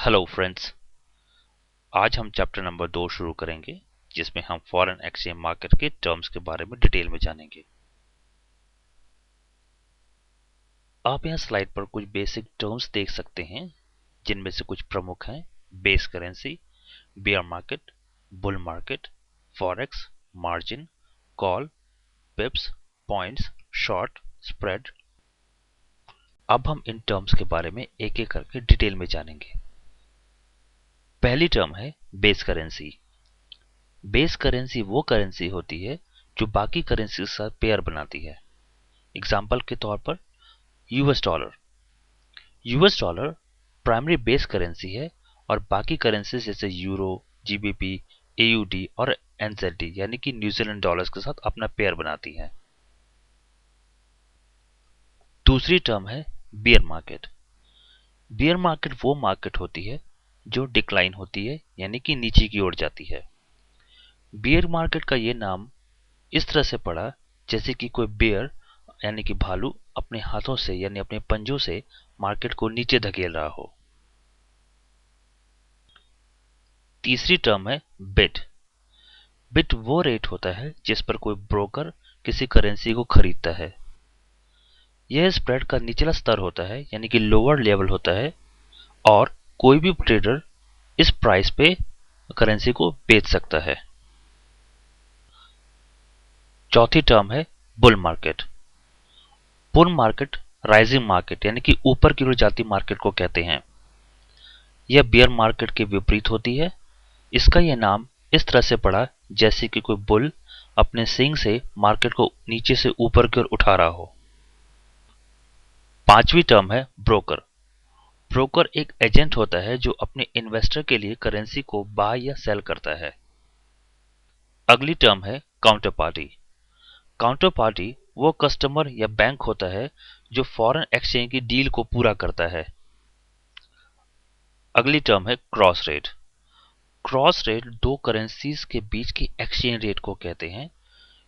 Hello friends. आज हम chapter number 2 शुरू करेंगे जिसमें हम फॉरेन एक्सचेंज मार्केट के टर्म्स के बारे में डिटेल में जानेंगे। आप यहाँ स्लाइड पर कुछ बेसिक टर्म्स देख सकते हैं जिनमें से कुछ प्रमुख हैं: base currency, bear market, bull market, forex, margin call, pips, points, short, spread. अब हम इन टर्म्स के बारे में एक एक करके डिटेल में जानेंगे। पहली टर्म है बेस करेंसी। बेस करेंसी वो करेंसी होती है जो बाकी करेंसी के साथ पेयर बनाती है। एग्जाम्पल के तौर पर US dollar. US dollar primary base currency है और बाकी करेंसी जैसे यूरो, जीबीपी, एयूडी और एनजेडी यानी कि न्यूजीलैंड डॉलर्स के साथ अपना पेयर बनाती है। दूसरी टर्म है बियर मार्केट। बियर मार्केट वो मार्केट होती है जो डिक्लाइन होती है यानी कि नीचे की ओर जाती है। बियर मार्केट का ये नाम इस तरह से पड़ा जैसे कि कोई बियर यानी कि भालू अपने हाथों से यानी अपने पंजों से मार्केट को नीचे धकेल रहा हो। तीसरी टर्म है बिड। बिड वो रेट होता है जिस पर कोई ब्रोकर किसी करेंसी को खरीदता है। यह स्प्रेड का निचला स्तर होता है यानी कि लोअर लेवल होता है और कोई भी ट्रेडर इस प्राइस पे करेंसी को बेच सकता है। चौथी टर्म है bull market. Bull market rising market यानी कि ऊपर की ओर जाती मार्केट को कहते हैं। यह बियर मार्केट के विपरीत होती है। इसका यह नाम इस तरह से पड़ा जैसे कि कोई बुल अपने सींग से मार्केट को नीचे से ऊपर की ओर उठा रहा हो। पांचवी टर्म है ब्रोकर। ब्रोकर एक एजेंट होता है जो अपने इन्वेस्टर के लिए करेंसी को बाय या सेल करता है। अगली टर्म है काउंटर पार्टी। काउंटर पार्टी वो कस्टमर या बैंक होता है जो फॉरेन एक्सचेंज की डील को पूरा करता है। अगली टर्म है क्रॉस रेट। क्रॉस रेट दो करेंसीज के बीच की एक्सचेंज रेट को कहते हैं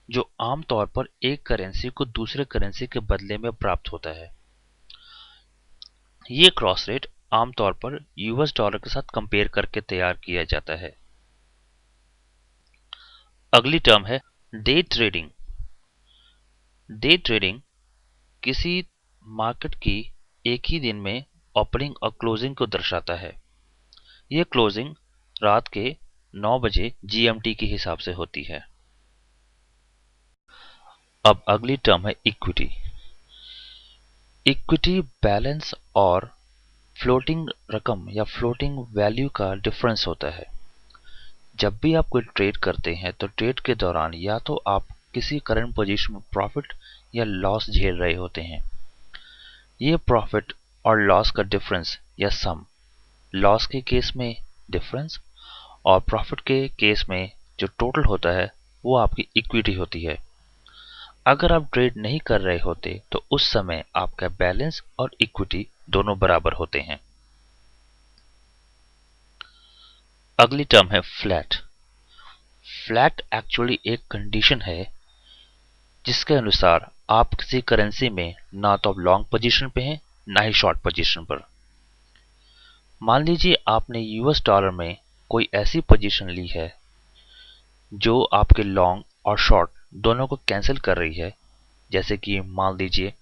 जो आमतौर पर एक करेंसी को दूसरे करेंसी के बदले में प्राप्त होता है। ये क्रॉस रेट आमतौर पर यूएस डॉलर के साथ कंपेयर करके तैयार किया जाता है। अगली टर्म है डे ट्रेडिंग। डे ट्रेडिंग किसी मार्केट की एक ही दिन में ओपनिंग और क्लोजिंग को दर्शाता है। यह क्लोजिंग रात के 9 बजे जीएमटी के हिसाब से होती है। अब अगली टर्म है इक्विटी। इक्विटी बैलेंस और फ्लोटिंग रकम या फ्लोटिंग वैल्यू का डिफरेंस होता है। जब भी आप कोई ट्रेड करते हैं तो ट्रेड के दौरान या तो आप किसी करंट पोजीशन में प्रॉफिट या लॉस झेल रहे होते हैं। ये प्रॉफिट और लॉस का डिफरेंस या सम, लॉस के केस में डिफरेंस और प्रॉफिट के केस में जो टोटल होता है वो आपकी इक्विटी होती है। अगर आप ट्रेड नहीं कर रहे होते तो उस समय आपका बैलेंस और इक्विटी दोनों बराबर होते हैं। अगली टर्म है फ्लैट। फ्लैट एक्चुअली एक कंडीशन है जिसके अनुसार आप किसी करेंसी में ना तो आप लॉन्ग पोजीशन पे हैं ना ही शॉर्ट पोजीशन पर। मान लीजिए आपने यूएस डॉलर में कोई ऐसी पोजीशन ली है जो आपके लॉन्ग और शॉर्ट दोनों को कैंसिल कर रही है। जैसे कि मान लीजिए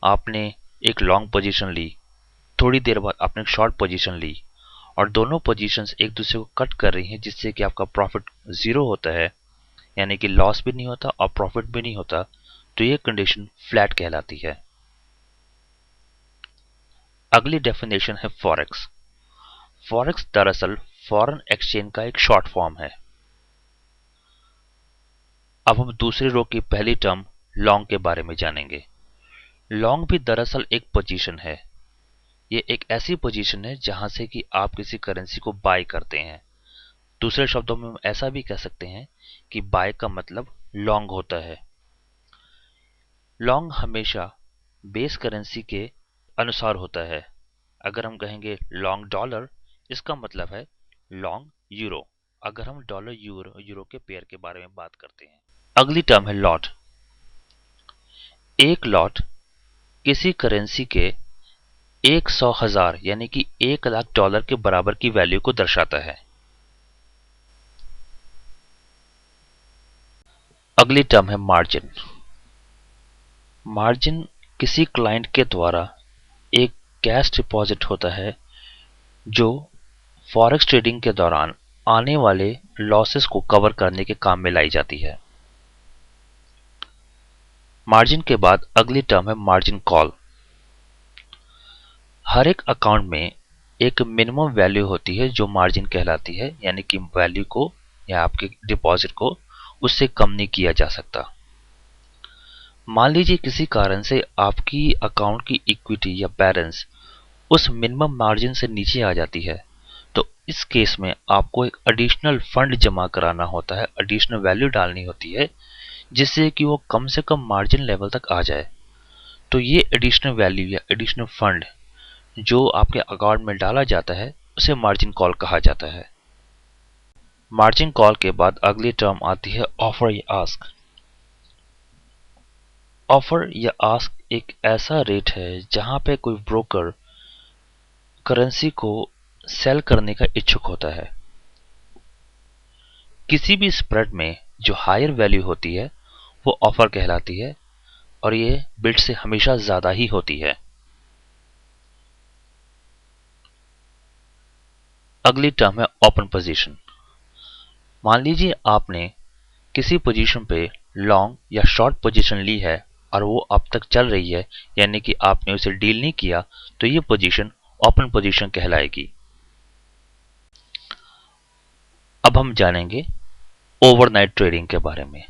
आपने एक लॉन्ग पोजीशन ली, थोड़ी देर बाद आपने एक शॉर्ट पोजीशन ली और दोनों पोजीशंस एक दूसरे को कट कर रही हैं जिससे कि आपका प्रॉफिट जीरो होता है यानी कि लॉस भी नहीं होता और प्रॉफिट भी नहीं होता, तो ये कंडीशन फ्लैट कहलाती है। अगली डेफिनेशन है फॉरेक्स। फॉरेक्स दरअसल फॉरेन एक्सचेंज का एक शॉर्ट फॉर्म है। अब हम दूसरी रो की पहली टर्म लॉन्ग के बारे में जानेंगे। लॉन्ग भी दरअसल एक पोजीशन है। ये एक ऐसी पोजीशन है जहां से कि आप किसी करेंसी को बाय करते हैं। दूसरे शब्दों में हम ऐसा भी कह सकते हैं कि बाय का मतलब लॉन्ग होता है। लॉन्ग हमेशा बेस करेंसी के अनुसार होता है। अगर हम कहेंगे लॉन्ग डॉलर, इसका मतलब है लॉन्ग यूरो, अगर हम डॉलर यूरो के पेयर के बारे में बात करते हैं। अगली टर्म है लॉट। एक लॉट किसी करेंसी के 100,000 यानी कि $1,00,000 के बराबर की वैल्यू को दर्शाता है। अगली टर्म है मार्जिन। मार्जिन किसी क्लाइंट के द्वारा एक कैश डिपॉजिट होता है जो फॉरेक्स ट्रेडिंग के दौरान आने वाले लॉसेस को कवर करने के काम में लाई जाती है। मार्जिन के बाद अगली टर्म है मार्जिन कॉल। हर एक अकाउंट में एक मिनिमम वैल्यू होती है जो मार्जिन कहलाती है, यानी कि वैल्यू को या आपके डिपॉजिट को उससे कम नहीं किया जा सकता। मान लीजिए किसी कारण से आपकी अकाउंट की इक्विटी या बैलेंस उस मिनिमम मार्जिन से नीचे आ जाती है, तो इस केस में आपको एक एडिशनल फंड जमा कराना होता है, एडिशनल वैल्यू डालनी होती है जिससे कि वो कम से कम मार्जिन लेवल तक आ जाए। तो ये एडिशनल वैल्यू या एडिशनल फंड जो आपके अकाउंट में डाला जाता है उसे मार्जिन कॉल कहा जाता है। मार्जिन कॉल के बाद अगली टर्म आती है ऑफर या आस्क। ऑफर या आस्क एक ऐसा रेट है जहां पे कोई ब्रोकर करेंसी को सेल करने का इच्छुक होता है। किसी भी स्प्रेड में जो हायर वैल्यू होती है वो ऑफर कहलाती है और ये बिड से हमेशा ज्यादा ही होती है। अगली टर्म है ओपन पोजीशन। मान लीजिए आपने किसी पोजीशन पे लॉन्ग या शॉर्ट पोजीशन ली है और वो अब तक चल रही है, यानी कि आपने उसे डील नहीं किया, तो ये पोजीशन ओपन पोजीशन कहलाएगी। अब हम जानेंगे ओवरनाइट ट्रेडिंग के बारे में।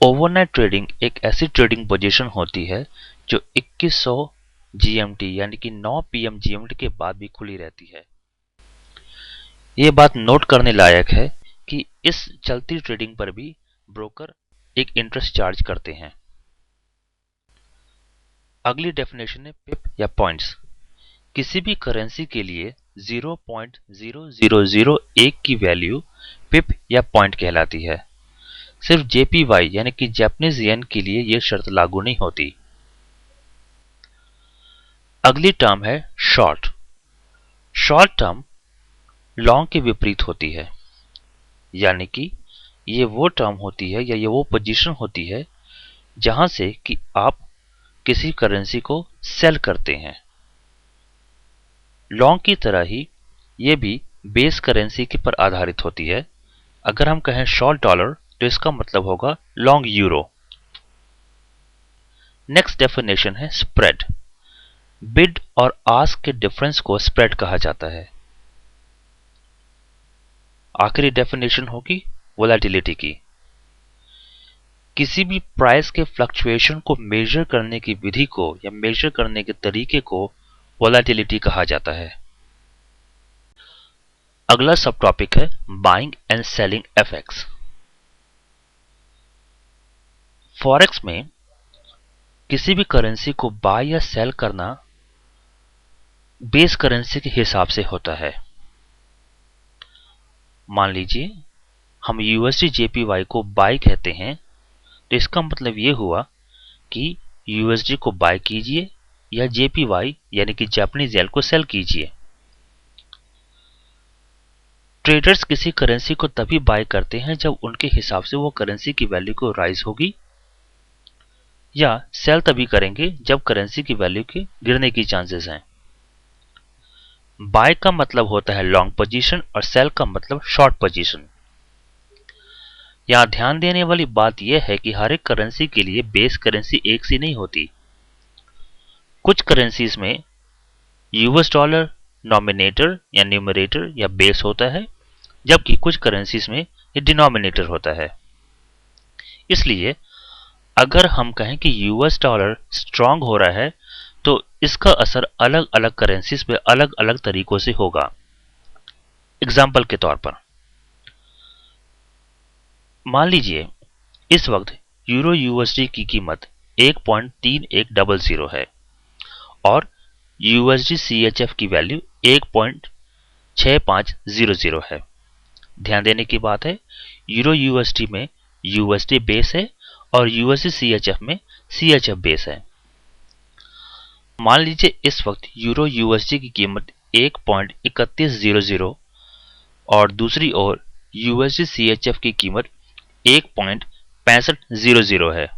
ओवरनाइट ट्रेडिंग एक ऐसी ट्रेडिंग पोजीशन होती है जो 2100 जीएमटी यानी कि 9 पीएम जीएमटी के बाद भी खुली रहती है। ये बात नोट करने लायक है कि इस चलती ट्रेडिंग पर भी ब्रोकर एक इंटरेस्ट चार्ज करते हैं। अगली डेफिनेशन है पिप या पॉइंट्स। किसी भी करेंसी के लिए 0.0001 की वैल्यू पिप या पॉइंट कहलाती है। सिर्फ जेपीवाई यानी कि जापानीज येन के लिए यह शर्त लागू नहीं होती। अगली टर्म है शॉर्ट। शॉर्ट टर्म लॉन्ग के विपरीत होती है, यानी कि ये वो टर्म होती है या ये वो पोजीशन होती है जहां से कि आप किसी करेंसी को सेल करते हैं। लॉन्ग की तरह ही ये भी बेस करेंसी के पर आधारित होती है। अगर हम कहें शॉर्ट डॉलर तो इसका मतलब होगा लॉन्ग यूरो। नेक्स्ट डेफिनेशन है स्प्रेड। बिड और आस्क के डिफरेंस को स्प्रेड कहा जाता है। आखिरी डेफिनेशन होगी वोलेटिलिटी की। किसी भी प्राइस के फ्लक्चुएशन को मेजर करने की विधि को या मेजर करने के तरीके को वोलेटिलिटी कहा जाता है। अगला सब टॉपिक है buying and selling FX. Forex में किसी भी करेंसी को बाय या सेल करना बेस करेंसी के हिसाब से होता है। मान लीजिए हम यूएसडी जेपीवाई को बाय कहते हैं, तो इसका मतलब यह हुआ कि यूएसडी को बाय कीजिए या जेपीवाई यानी कि जापानीज येन को सेल कीजिए। ट्रेडर्स किसी करेंसी को तभी बाय करते हैं जब उनके हिसाब से वो करेंसी की वैल्यू को राइज होगी, या सेल तभी करेंगे जब करेंसी की वैल्यू के गिरने की चांसेस हैं। बाय का मतलब होता है लॉन्ग पोजीशन और सेल का मतलब शॉर्ट पोजीशन। यहां ध्यान देने वाली बात यह है कि हर एक करेंसी के लिए बेस करेंसी एक सी नहीं होती। कुछ करेंसीज में यूएस डॉलर नॉमिनेटर या न्यूमरेटर या बेस होता है, जबकि कुछ करेंसीज में ये डिनोमिनेटर होता है। इसलिए अगर हम कहें कि यूएस डॉलर स्ट्रांग हो रहा है तो इसका असर अलग अलग करेंसीज पे अलग अलग तरीकों से होगा। एग्जाम्पल के तौर पर मान लीजिए इस वक्त यूरो यूएसडी की कीमत 1.3100 है और यूएसडी सीएचएफ की वैल्यू 1.6500 है। ध्यान देने की बात है, यूरो यूएसडी में यूएसडी बेस है और यूएसडी सीएचएफ में सीएचएफ बेस है। मान लीजिए इस वक्त यूरो यूएसडी की कीमत 1.3100 और दूसरी ओर यूएसडी सीएचएफ की कीमत 1.6500 है।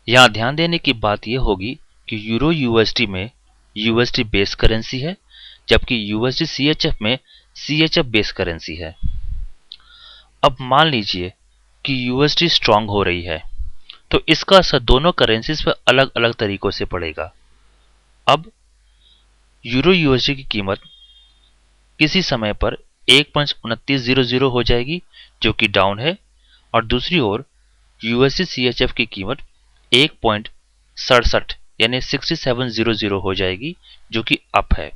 यहाँ ध्यान देने की बात यह होगी कि यूरो यूएसडी में यूएसडी बेस करेंसी है, जबकि यूएसडी सीएचएफ में सीएचएफ बेस करेंसी है। अब मान लीजिए कि यूएसडी स्ट्रांग हो रही है, तो इसका असर दोनों करेंसीज पर अलग अलग तरीकों से पड़ेगा। अब यूरो यूएसडी की कीमत किसी समय पर 1.2900 हो जाएगी, जो कि डाउन है, और दूसरी ओर यूएसडी सीएचएफ की कीमत 1.67 यानी 6700 हो जाएगी, जो कि अप है।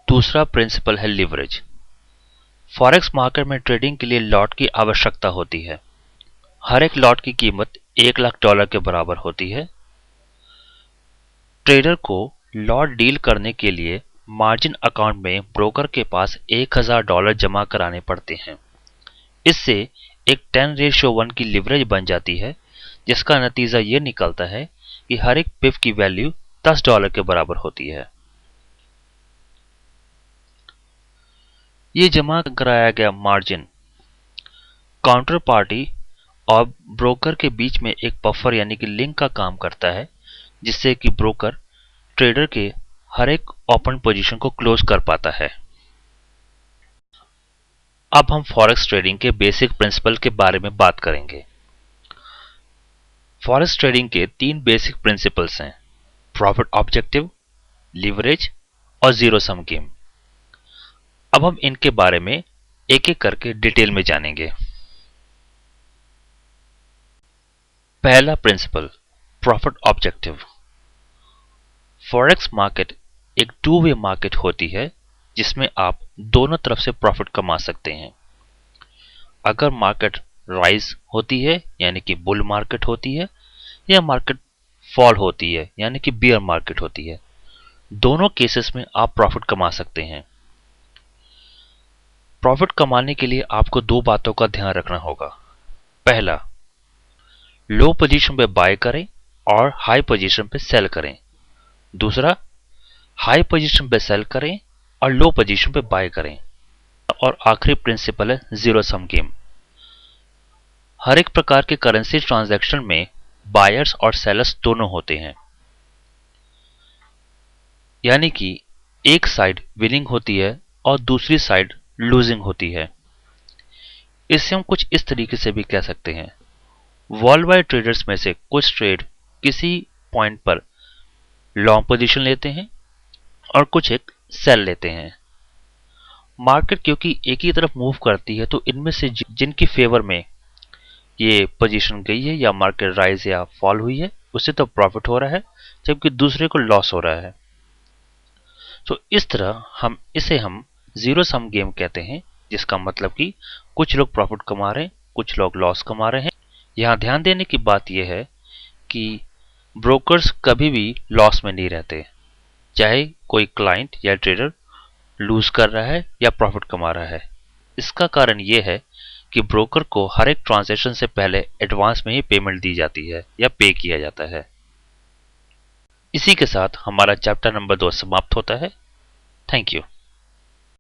दूसरा प्रिंसिपल है लिवरेज। फॉरेक्स मार्केट में ट्रेडिंग के लिए लॉट की आवश्यकता होती है। हर एक लॉट की कीमत $1,00,000 के बराबर होती है। ट्रेडर को लॉट डील करने के लिए मार्जिन अकाउंट में ब्रोकर के पास $1,000 जमा कराने पड़ते हैं। इससे एक 10:1 की लिवरेज बन जाती है, जिसका नतीजा ये निकलता है कि हर एक पिप की वैल्यू $10 के बराबर होती है। ये जमा कराया गया मार्जिन काउंटर पार्टी और ब्रोकर के बीच में एक बफर यानी कि लिंक का काम करता है, जिससे कि ब्रोकर ट्रेडर के हर एक ओपन पोजीशन को क्लोज कर पाता है। अब हम फॉरेक्स ट्रेडिंग के बेसिक प्रिंसिपल के बारे में बात करेंगे। फॉरेक्स ट्रेडिंग के 3 बेसिक प्रिंसिपल्स हैं: प्रॉफिट ऑब्जेक्टिव, लिवरेज और जीरो सम गेम। अब हम इनके बारे में एक एक करके डिटेल में जानेंगे। पहला principal, profit objective. Forex market एक टू वे मार्केट होती है, जिसमें आप दोनों तरफ से प्रॉफिट कमा सकते हैं। अगर मार्केट राइज होती है यानी कि बुल मार्केट होती है, या मार्केट फॉल होती है यानी कि बियर मार्केट होती है, दोनों केसेस में आप प्रॉफिट कमा सकते हैं। प्रॉफिट कमाने के लिए आपको 2 बातों का ध्यान रखना होगा। पहला, लो पोजीशन पे बाय करें और हाई पोजीशन पे सेल करें। दूसरा, हाई पोजीशन पे सेल करें और लो पोजीशन पे बाय करें। और आखिरी प्रिंसिपल है जीरो सम गेम। हर एक प्रकार के करेंसी ट्रांजैक्शन में बायर्स और सेलर्स दोनों होते हैं, यानी कि एक साइड विनिंग होती है और दूसरी साइड लूजिंग होती है। इससे हम कुछ इस तरीके से भी कह सकते हैं, वर्ल्ड वाइड ट्रेडर्स में से कुछ ट्रेड किसी पॉइंट पर लॉन्ग पोजीशन लेते हैं और कुछ एक सेल लेते हैं। मार्केट क्योंकि एक ही तरफ मूव करती है, तो इनमें से जिनकी फेवर में ये पोजीशन गई है या मार्केट राइज या फॉल हुई है, उससे तो प्रॉफिट हो रहा है, जबकि दूसरे को लॉस हो रहा है। तो इस तरह हम जीरो सम गेम कहते हैं, जिसका मतलब कि कुछ लोग प्रॉफिट कमा रहे हैं, कुछ लोग लॉस कमा रहे हैं। यहाँ ध्यान देने की बात यह है कि ब्रोकर्स कभी भी लॉस में नहीं रहते, चाहे कोई क्लाइंट या ट्रेडर लूज कर रहा है या प्रॉफिट कमा रहा है। इसका कारण यह है कि ब्रोकर को हर एक ट्रांजैक्शन से पहले एडवांस में ही पेमेंट दी जाती है या पे किया जाता है। इसी के साथ हमारा चैप्टर नंबर 2 समाप्त होता है। Thank you.